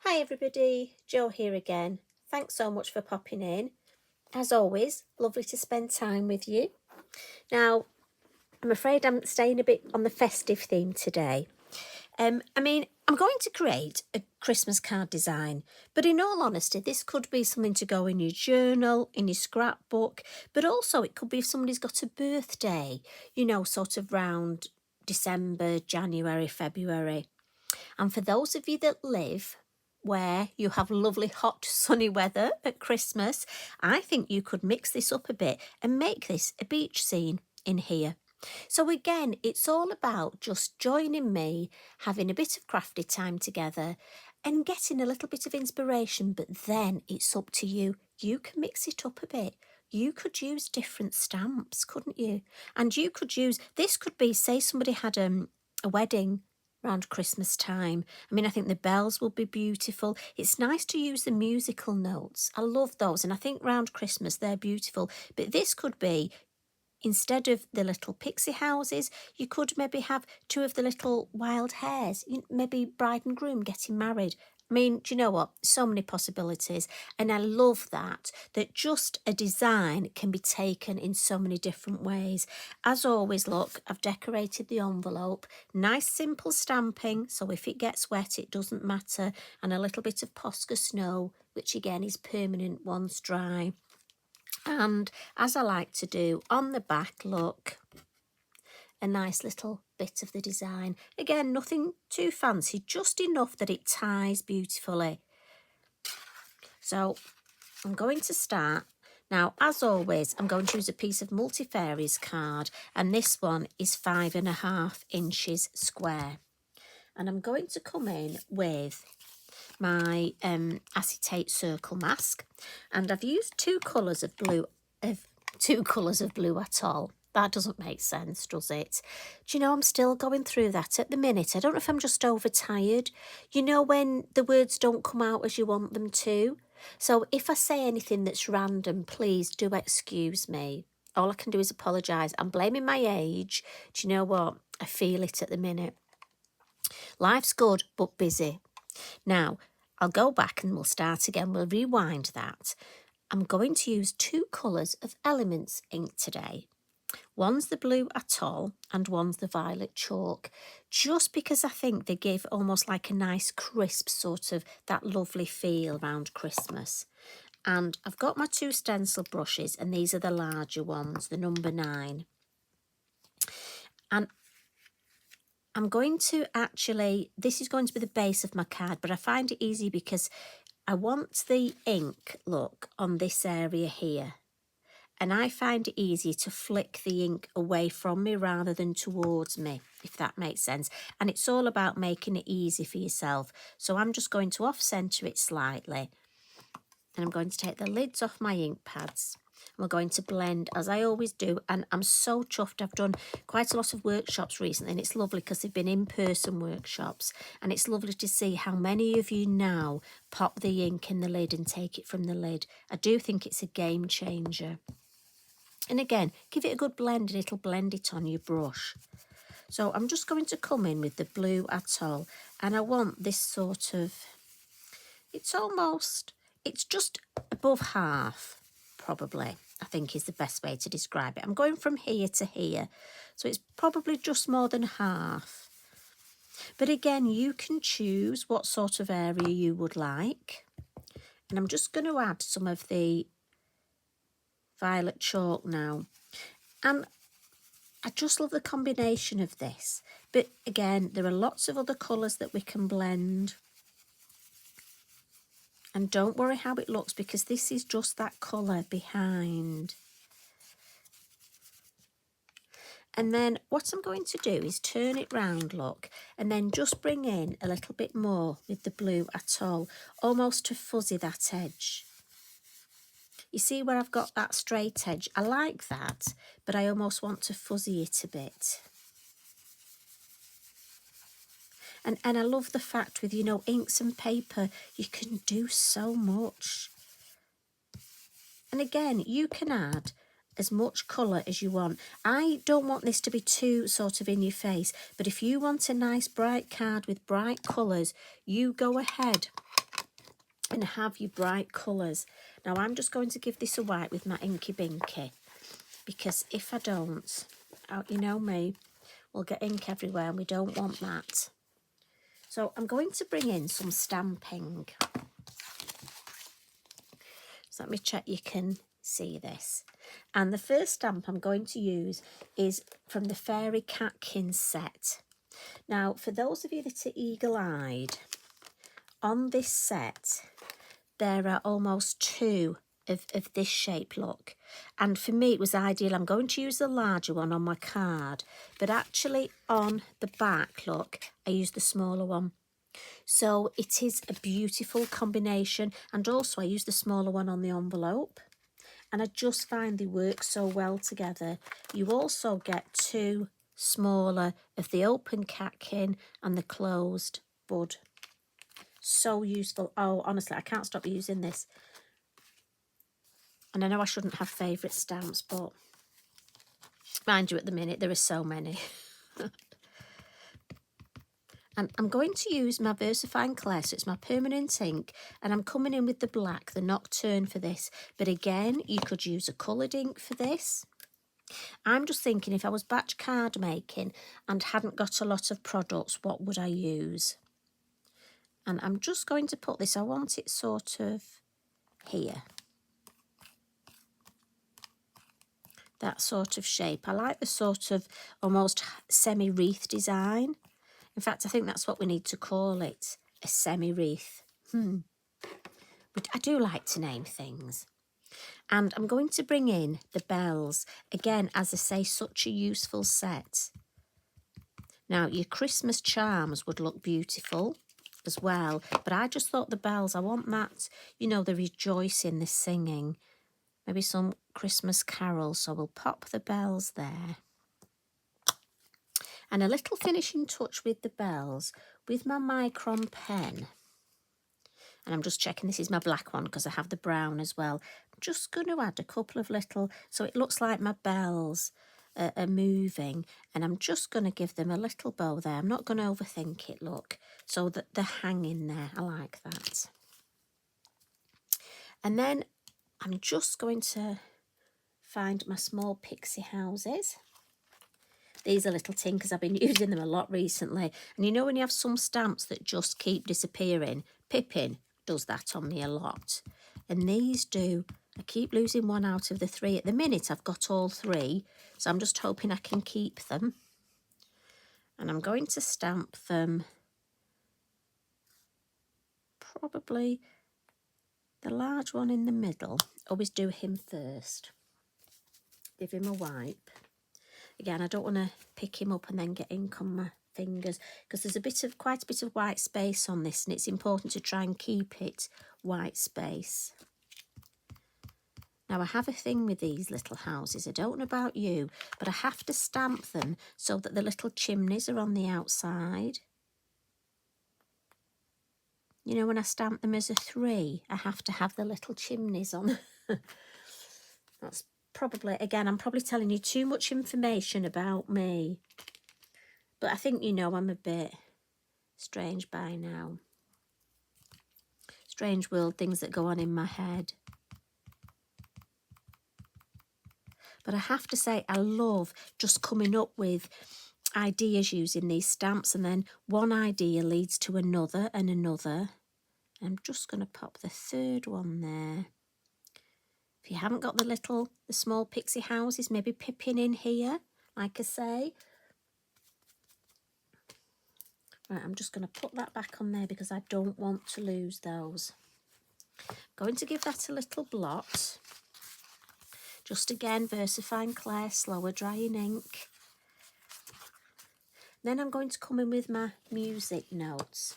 Hi everybody, Jo here again. Thanks so much for popping in. As always, lovely to spend time with you. Now, I'm afraid I'm staying a bit on the festive theme today. I'm going to create a Christmas card design, but in all honesty, this could be something to go in your journal, in your scrapbook, but also it could be if somebody's got a birthday, sort of round December, January, February. And for those of you that live where you have lovely hot sunny weather at Christmas, I think you could mix this up a bit and make this a beach scene in here. So again, it's all about just joining me, having a bit of crafty time together and getting a little bit of inspiration, but then it's up to you. You can mix it up a bit. You could use different stamps, couldn't you? And you could use, this could be, say somebody had a wedding around Christmas time. I think the bells will be beautiful. It's nice to use the musical notes. I love those. And I think round Christmas, they're beautiful. But this could be, instead of the little pixie houses, you could maybe have two of the little wild hares, maybe bride and groom getting married. Do you know what? So many possibilities. And I love that just a design can be taken in so many different ways. As always, look, I've decorated the envelope. Nice simple stamping, so if it gets wet, it doesn't matter. And a little bit of posca snow, which again is permanent once dry. And as I like to do, on the back, look, a nice little bit of the design. Again, nothing too fancy, just enough that it ties beautifully. So I'm going to start. Now, as always, I'm going to use a piece of Multi-Fairies card, and this one is 5.5 inches square. And I'm going to come in with my acetate circle mask, and I've used two colours of blue at all. That doesn't make sense, does it? Do you know, I'm still going through that at the minute. I don't know if I'm just overtired. You know when the words don't come out as you want them to? So if I say anything that's random, please do excuse me. All I can do is apologise. I'm blaming my age. Do you know what? I feel it at the minute. Life's good, but busy. Now, I'll go back and we'll start again. We'll rewind that. I'm going to use two colours of Elements ink today. One's the blue Atoll and one's the violet chalk, just because I think they give almost like a nice crisp sort of that lovely feel around Christmas. And I've got my two stencil brushes, and these are the larger ones, the number 9. And I'm going to this is going to be the base of my card, but I find it easy because I want the ink, look, on this area here. And I find it easier to flick the ink away from me rather than towards me, if that makes sense. And it's all about making it easy for yourself. So I'm just going to off-centre it slightly. And I'm going to take the lids off my ink pads. We're going to blend as I always do, and I'm so chuffed. I've done quite a lot of workshops recently, and it's lovely because they've been in-person workshops, and it's lovely to see how many of you now pop the ink in the lid and take it from the lid. I do think it's a game changer. And again, give it a good blend and it'll blend it on your brush. So I'm just going to come in with the blue Atoll, and I want this sort of, it's just above half, probably, I think is the best way to describe it. I'm going from here to here, so it's probably just more than half. But again, you can choose what sort of area you would like. And I'm just going to add some of the violet chalk now. And I just love the combination of this. But again, there are lots of other colours that we can blend. And don't worry how it looks, because this is just that colour behind. And then what I'm going to do is turn it round, look, and then just bring in a little bit more with the blue Atoll, almost to fuzzy that edge. You see where I've got that straight edge? I like that, but I almost want to fuzzy it a bit. And I love the fact with, inks and paper, you can do so much. And again, you can add as much colour as you want. I don't want this to be too sort of in your face, but if you want a nice bright card with bright colours, you go ahead and have your bright colours. Now I'm just going to give this a wipe with my Inky Binky, because if I don't, you know me, we'll get ink everywhere and we don't want that. So I'm going to bring in some stamping. So let me check you can see this. And the first stamp I'm going to use is from the Fairy Catkin set. Now, for those of you that are eagle-eyed, on this set, there are almost 2 of this shape, look. And for me, it was ideal. I'm going to use the larger one on my card, but actually on the back, look, I used the smaller one. So it is a beautiful combination, and also I use the smaller one on the envelope, and I just find they work so well together. You also get 2 smaller of the open catkin and the closed bud. So useful. Oh, honestly, I can't stop using this. And I know I shouldn't have favourite stamps, but mind you, at the minute there are so many. And I'm going to use my Versafine Clair, so it's my permanent ink, and I'm coming in with the black, the Nocturne for this. But again, you could use a coloured ink for this. I'm just thinking if I was batch card making and hadn't got a lot of products, what would I use? And I'm just going to put this, I want it sort of here. That sort of shape. I like the sort of almost semi-wreath design. In fact, I think that's what we need to call it, a semi-wreath. But I do like to name things. And I'm going to bring in the bells. Again, as I say, such a useful set. Now, your Christmas charms would look beautiful as well. But I just thought the bells, I want that, you know, the rejoicing, the singing. Maybe some Christmas carols. So we'll pop the bells there. And a little finishing touch with the bells with my Micron pen. And I'm just checking this is my black one because I have the brown as well. I'm just going to add a couple of little, so it looks like my bells are moving. And I'm just going to give them a little bow there. I'm not going to overthink it, look. So that they're hanging there. I like that. And then I'm just going to find my small pixie houses. These are little tinkers. I've been using them a lot recently. And you know when you have some stamps that just keep disappearing? Pippin does that on me a lot. And these do. I keep losing one out of the 3. At the minute, I've got all 3. So I'm just hoping I can keep them. And I'm going to stamp them probably the large one in the middle. Always do him first. Give him a wipe. Again, I don't want to pick him up and then get ink on my fingers because there's quite a bit of white space on this, and it's important to try and keep it white space. Now, I have a thing with these little houses. I don't know about you, but I have to stamp them so that the little chimneys are on the outside. You know, when I stamp them as a 3, I have to have the little chimneys on. That's probably, again, I'm probably telling you too much information about me. But I think you know I'm a bit strange by now. Strange world, things that go on in my head. But I have to say, I love just coming up with ideas using these stamps, and then one idea leads to another and another. I'm just going to pop the 3rd one there. If you haven't got the small pixie houses, maybe pipping in here, like I say. Right, I'm just going to put that back on there because I don't want to lose those. Going to give that a little blot. Just again, Versafine Clair, slower drying ink. Then I'm going to come in with my music notes.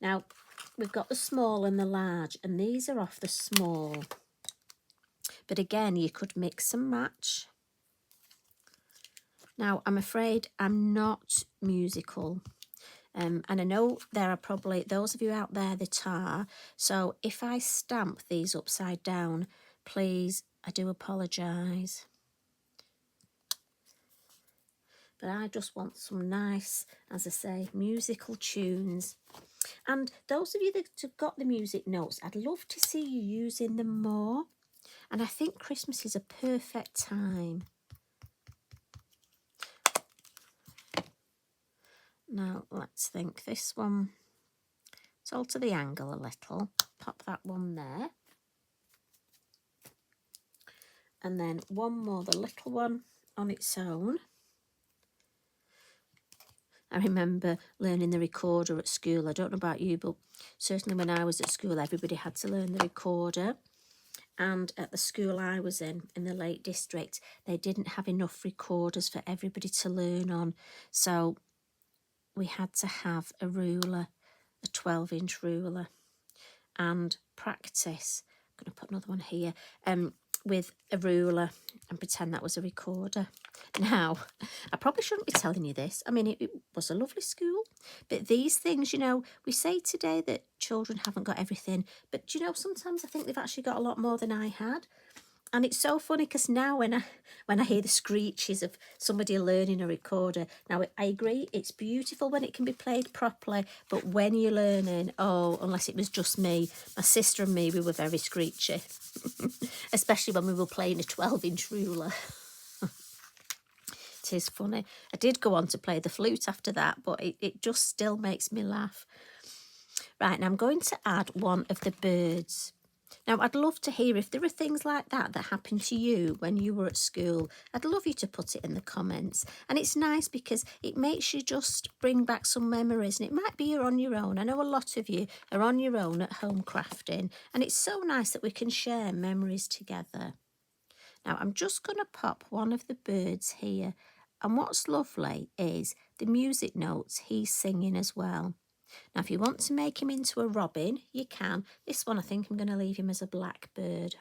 Now, we've got the small and the large, and these are off the small. But again, you could mix and match. Now, I'm afraid I'm not musical. And I know there are probably those of you out there that are. So if I stamp these upside down, please, I do apologise. But I just want some nice, as I say, musical tunes. And those of you that have got the music notes, I'd love to see you using them more. And I think Christmas is a perfect time. Now, let's think. This one, let's alter the angle a little. Pop that one there. And then one more, the little one on its own. I remember learning the recorder at school. I don't know about you, but certainly when I was at school, everybody had to learn the recorder. And at the school I was in the Lake District, they didn't have enough recorders for everybody to learn on. So we had to have a ruler, a 12-inch ruler, and practice. I'm going to put another one here, with a ruler and pretend that was a recorder. Now, I probably shouldn't be telling you this. I mean, it was a lovely school, but these things, you know, we say today that children haven't got everything, but you know, sometimes I think they've actually got a lot more than I had. And it's so funny because now when I hear the screeches of somebody learning a recorder, now I agree, it's beautiful when it can be played properly, but when you're learning, oh, unless it was just me, my sister and me, we were very screechy, especially when we were playing a 12-inch ruler. It is funny. I did go on to play the flute after that, but it just still makes me laugh. Right, now I'm going to add one of the birds. Now, I'd love to hear if there are things like that happened to you when you were at school. I'd love you to put it in the comments. And it's nice because it makes you just bring back some memories. And it might be you're on your own. I know a lot of you are on your own at home crafting. And it's so nice that we can share memories together. Now, I'm just going to pop one of the birds here. And what's lovely is the music notes he's singing as well. Now, if you want to make him into a robin, you can. This one, I think I'm going to leave him as a blackbird.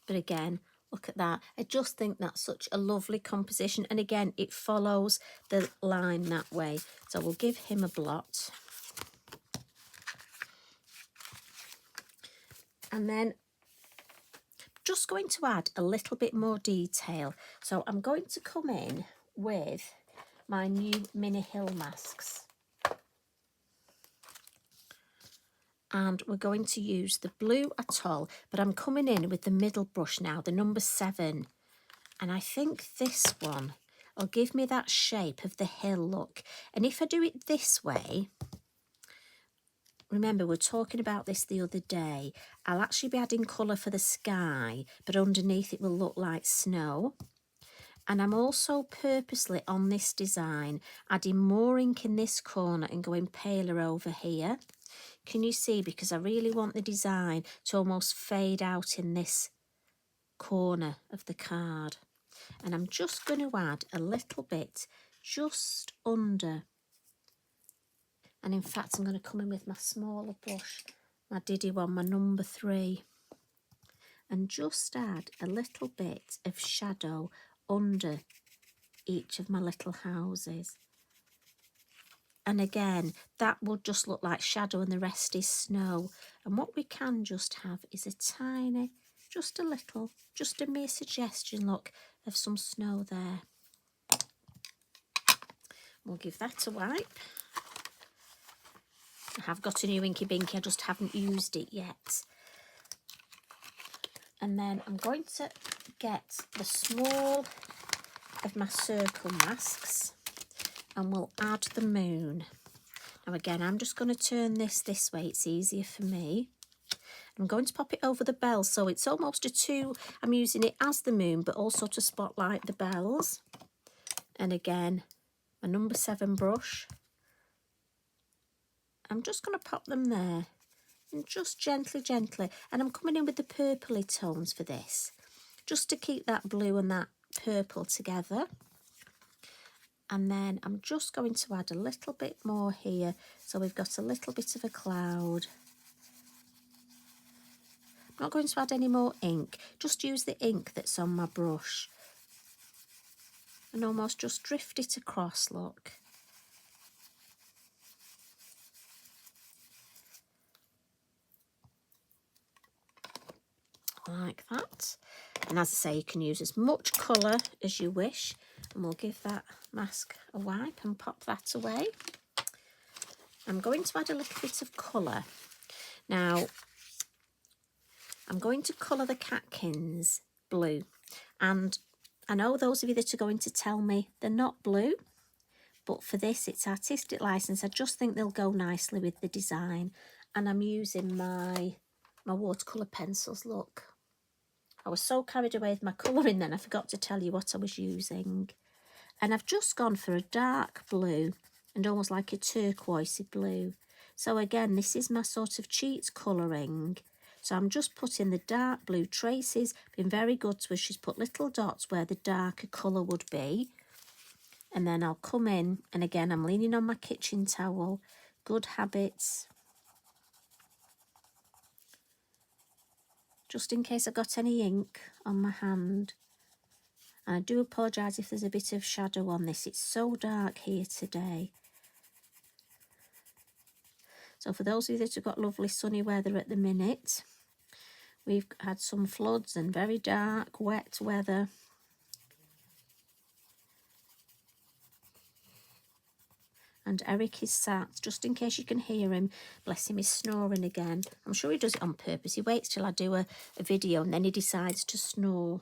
But again, look at that. I just think that's such a lovely composition. And again, it follows the line that way. So we'll give him a blot. And then just going to add a little bit more detail. So I'm going to come in with my new mini hill masks. And we're going to use the blue atoll, but I'm coming in with the middle brush now, the number 7. And I think this one will give me that shape of the hill look. And if I do it this way, remember we're talking about this the other day, I'll actually be adding colour for the sky, but underneath it will look like snow. And I'm also purposely on this design adding more ink in this corner and going paler over here. Can you see? Because I really want the design to almost fade out in this corner of the card. And I'm just going to add a little bit just under. And in fact, I'm going to come in with my smaller brush, my Diddy one, my number 3. And just add a little bit of shadow under each of my little houses. And again, that will just look like shadow and the rest is snow. And what we can just have is a tiny, just a little, just a mere suggestion, look, of some snow there. We'll give that a wipe. I have got a new Inky Binky, I just haven't used it yet. And then I'm going to get the small of my circle masks and we'll add the moon. Now again, I'm just going to turn this way, it's easier for me. I'm going to pop it over the bells, so it's almost a 2. I'm using it as the moon, but also to spotlight the bells. And again, my number 7 brush. I'm just going to pop them there, and just gently, and I'm coming in with the purpley tones for this, just to keep that blue and that purple together. And then I'm just going to add a little bit more here, so we've got a little bit of a cloud. I'm not going to add any more ink, just use the ink that's on my brush and almost just drift it across, look. Like that. And as I say, you can use as much colour as you wish, and we'll give that mask a wipe and pop that away. I'm going to add a little bit of colour. Now, I'm going to colour the Catkins blue. And I know those of you that are going to tell me they're not blue, but for this, it's artistic license. I just think they'll go nicely with the design. And I'm using my watercolour pencils, look. I was so carried away with my colouring then, I forgot to tell you what I was using. And I've just gone for a dark blue and almost like a turquoisey blue. So again, this is my sort of cheats colouring. So I'm just putting the dark blue traces, been very good to her. She's put little dots where the darker colour would be. And then I'll come in, and again, I'm leaning on my kitchen towel. Good habits. Just in case I got any ink on my hand. And I do apologise if there's a bit of shadow on this. It's so dark here today. So for those of you that have got lovely sunny weather at the minute, we've had some floods and very dark, wet weather. And Eric is sat, just in case you can hear him, bless him, he's snoring again. I'm sure he does it on purpose. He waits till I do a video and then he decides to snore.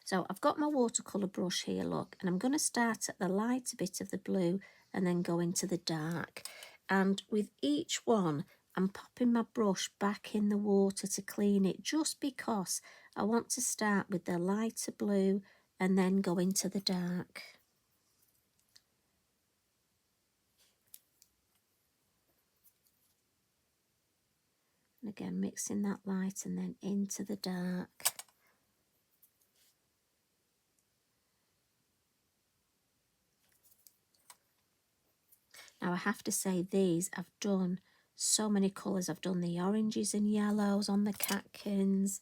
So I've got my watercolour brush here, look, and I'm going to start at the lighter bit of the blue and then go into the dark. And with each one, I'm popping my brush back in the water to clean it, just because I want to start with the lighter blue and then go into the dark. And again, mixing that light and then into the dark. Now I have to say, these I've done so many colours. I've done the oranges and yellows on the Catkins.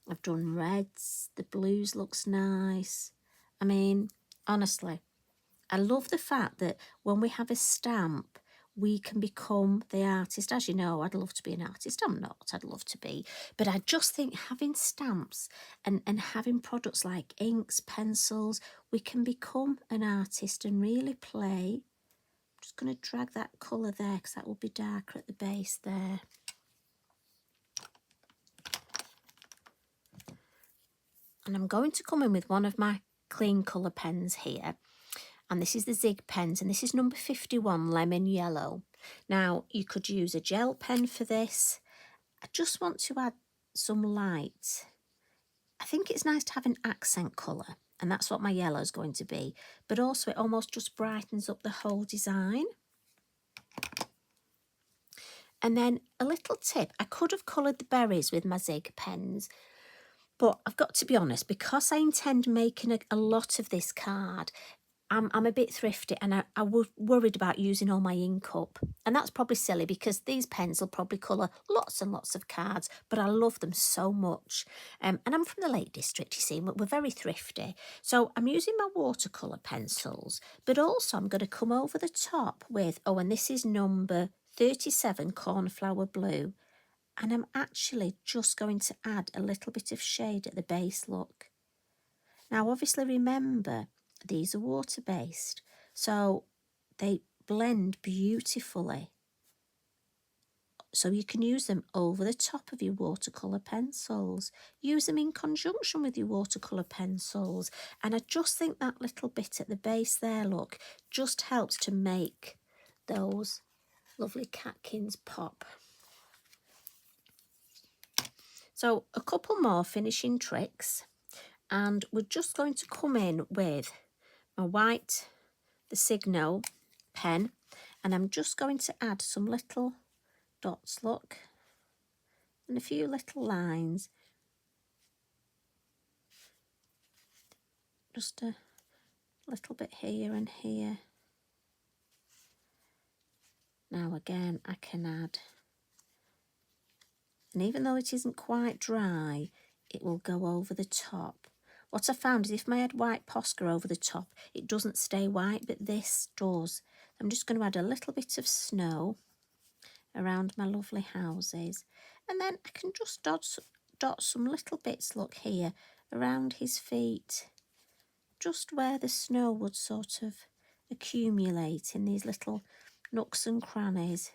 I've done reds. The blues looks nice. I mean, honestly, I love the fact that when we have a stamp, we can become the artist. As you know, I'd love to be an artist. I'm not, I'd love to be. But I just think having stamps and having products like inks, pencils, we can become an artist and really play. I'm just going to drag that colour there because that will be darker at the base there. And I'm going to come in with one of my clean colour pens here. And this is the Zig pens, and this is number 51, Lemon Yellow. Now, you could use a gel pen for this. I just want to add some light. I think it's nice to have an accent colour, and that's what my yellow is going to be. But also it almost just brightens up the whole design. And then a little tip, I could have coloured the berries with my Zig pens, but I've got to be honest, because I intend making a lot of this card, I'm a bit thrifty, and I was worried about using all my ink up. And that's probably silly because these pens will probably colour lots and lots of cards, but I love them so much. And I'm from the Lake District, you see, we're very thrifty. So I'm using my watercolour pencils, but also I'm going to come over the top with, oh, and this is number 37, Cornflower Blue. And I'm actually just going to add a little bit of shade at the base, look. Now, obviously, remember, these are water-based, so they blend beautifully. So you can use them over the top of your watercolour pencils. Use them in conjunction with your watercolour pencils. And I just think that little bit at the base there, look, just helps to make those lovely Catkins pop. So a couple more finishing tricks. And we're just going to come in with my white, the Signo pen, and I'm just going to add some little dots, look, and a few little lines. Just a little bit here and here. Now again, I can add, and even though it isn't quite dry, it will go over the top. What I found is if I add white posca over the top, it doesn't stay white, but this does. I'm just going to add a little bit of snow around my lovely houses, and then I can just dot some little bits, look here, around his feet, just where the snow would sort of accumulate in these little nooks and crannies.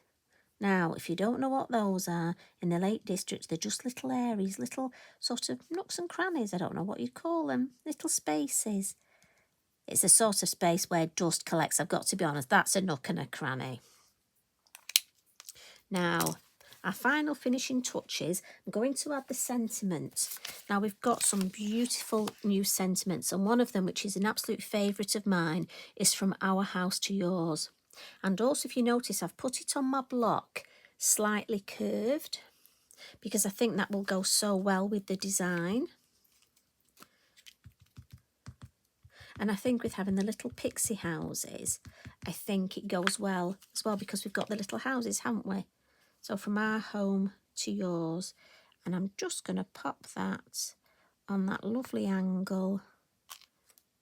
Now, if you don't know what those are, in the Lake District, they're just little areas, little sort of nooks and crannies. I don't know what you'd call them, little spaces. It's a sort of space where dust collects. I've got to be honest, that's a nook and a cranny. Now, our final finishing touches, I'm going to add the sentiment. Now, we've got some beautiful new sentiments, and one of them, which is an absolute favourite of mine, is From Our House to Yours. And also, if you notice, I've put it on my block slightly curved because I think that will go so well with the design. And I think with having the little pixie houses, I think it goes well as well because we've got the little houses, haven't we? So from our home to yours. And I'm just going to pop that on that lovely angle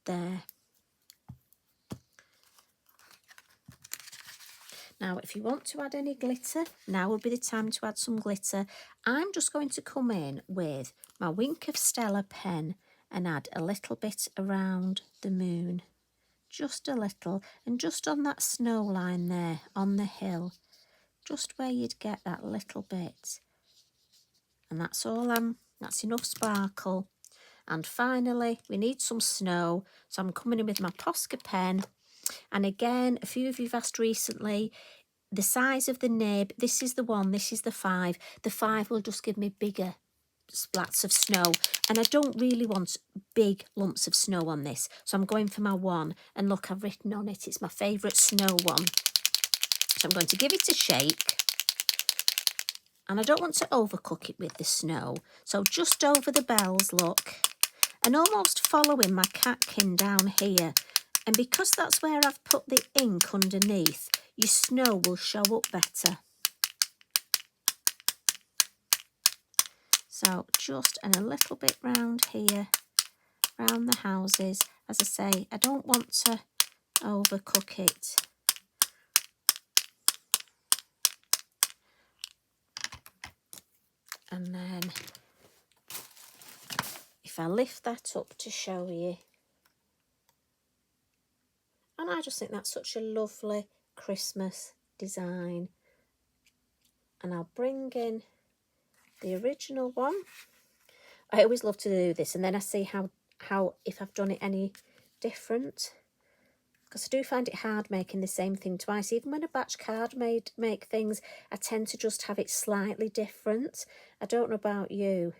there. Now, if you want to add any glitter, now would be the time to add some glitter. I'm just going to come in with my Wink of Stella pen and add a little bit around the moon. Just a little, and just on that snow line there, on the hill. Just where you'd get that little bit. And that's all that's enough sparkle. And finally, we need some snow. So I'm coming in with my Posca pen. And again, a few of you've asked recently, the size of the nib, this is the 1, this is the 5. The 5 will just give me bigger splats of snow. And I don't really want big lumps of snow on this. So I'm going for my 1. And look, I've written on it, it's my favourite snow one. So I'm going to give it a shake. And I don't want to overcook it with the snow. So just over the bells, look. And almost following my catkin down here. And because that's where I've put the ink underneath, your snow will show up better. So just and a little bit round here, round the houses. As I say, I don't want to overcook it. And then if I lift that up to show you, and I just think that's such a lovely Christmas design. And I'll bring in the original one. I always love to do this, and then I see how if I've done it any different. Because I do find it hard making the same thing twice. Even when a batch card make things, I tend to just have it slightly different. I don't know about you.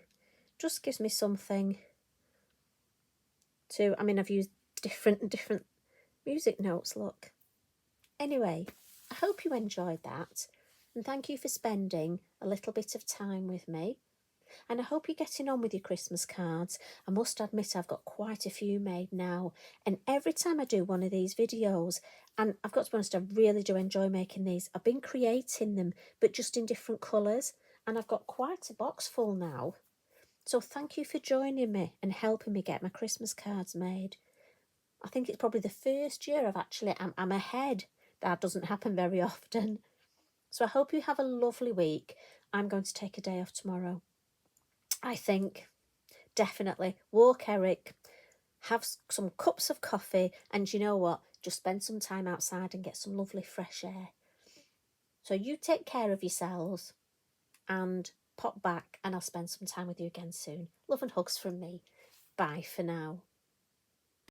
Just gives me something to, I mean, I've used different music notes, look. Anyway, I hope you enjoyed that. And thank you for spending a little bit of time with me. And I hope you're getting on with your Christmas cards. I must admit I've got quite a few made now. And every time I do one of these videos, and I've got to be honest, I really do enjoy making these. I've been creating them, but just in different colours. And I've got quite a box full now. So thank you for joining me and helping me get my Christmas cards made. I think it's probably the first year I'm ahead. That doesn't happen very often. So I hope you have a lovely week. I'm going to take a day off tomorrow. I think definitely walk Eric, have some cups of coffee, and you know what? Just spend some time outside and get some lovely fresh air. So you take care of yourselves and pop back, and I'll spend some time with you again soon. Love and hugs from me. Bye for now.